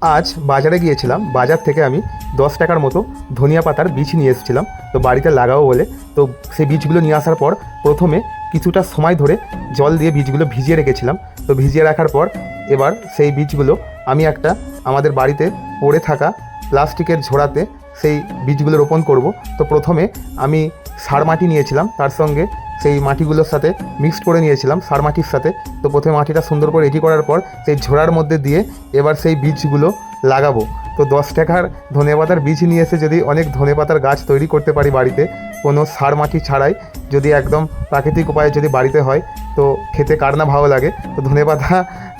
আজ বাজারে গিয়েছিলাম, বাজার থেকে আমি 10 টাকার মতো ধনিয়া পাতার বীজ নিয়ে এসেছিলাম তো বাড়িতে লাগাবো বলে। তো সেই বীজগুলো নিয়ে আসার পর প্রথমে কিছুটা সময় ধরে জল দিয়ে বীজগুলো ভিজিয়ে রেখেছিলাম। তো ভিজিয়ে রাখার পর এবার সেই বীজগুলো আমি একটা আমাদের বাড়িতে পড়ে থাকা প্লাস্টিকের ঝোড়াতে সেই বীজগুলো রোপণ করব। তো প্রথমে আমি সার মাটি নিয়েছিলাম, তার সঙ্গে সেই মাটিগুলোর সাথে মিক্সড করে নিয়েছিলাম সার মাটির সাথে। তো প্রথমে মাটিটা সুন্দর করে রেডি করার পর সেই ঝোড়ার মধ্যে দিয়ে এবার সেই বীজগুলো লাগাবো। তো 10 টাকার ধনেপাতার বীজ নিয়ে এসে যদি অনেক ধনেপাতার গাছ তৈরি করতে পারি বাড়িতে, কোনো সার মাটি ছাড়াই, যদি একদম প্রাকৃতিক উপায়ে যদি বাড়িতে হয়, তো খেতে কার না ভালো লাগে। তো ধনেপাতা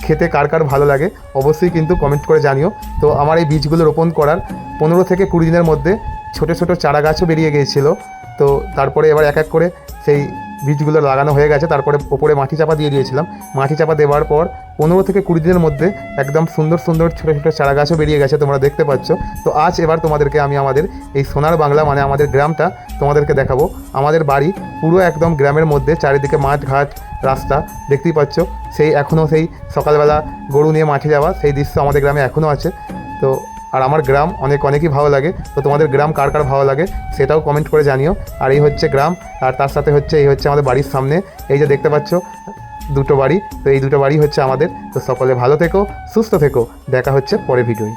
খেতে কার কার ভালো লাগে অবশ্যই কিন্তু কমেন্ট করে জানিও। তো আমার এই বীজগুলো রোপণ করার 15 থেকে 20 দিনের মধ্যে ছোটো ছোটো চারা গাছও বেরিয়ে গিয়েছিলো। তো তারপরে এবার এক এক করে সেই বীজগুলো লাগানো হয়ে গেছে, তারপরে ওপরে মাটি চাপা দিয়ে দিয়েছিলাম। মাটি চাপা দেওয়ার পর 15 থেকে 20 দিনের মধ্যে একদম সুন্দর সুন্দর ছোটো ছোটো চারা গাছও বেরিয়ে গেছে, তোমরা দেখতে পাচ্ছ। তো আজ এবার তোমাদেরকে আমি আমাদের এই সোনার বাংলা মানে আমাদের গ্রামটা তোমাদেরকে দেখাবো। আমাদের বাড়ি পুরো একদম গ্রামের মধ্যে, চারিদিকে মাঠ ঘাট রাস্তা দেখতেই পাচ্ছ। সেই এখনও সেই সকালবেলা গরু নিয়ে মাঠে যাওয়া সেই দৃশ্য আমাদের গ্রামে এখনও আছে। তো আর আমার গ্রাম অনেকই ভালো লাগে। তো তোমাদের গ্রাম কার কার ভালো লাগে সেটাও কমেন্ট করে জানিও। আর এই হচ্ছে গ্রাম, আর তার সাথে হচ্ছে এই হচ্ছে আমাদের বাড়ির সামনে এই যে দেখতে পাচ্ছ দুটো বাড়ি। তো এই দুটো বাড়ি হচ্ছে আমাদের। তো সকলে ভালো থেকো, সুস্থ থেকো, দেখা হচ্ছে পরের ভিডিওয়।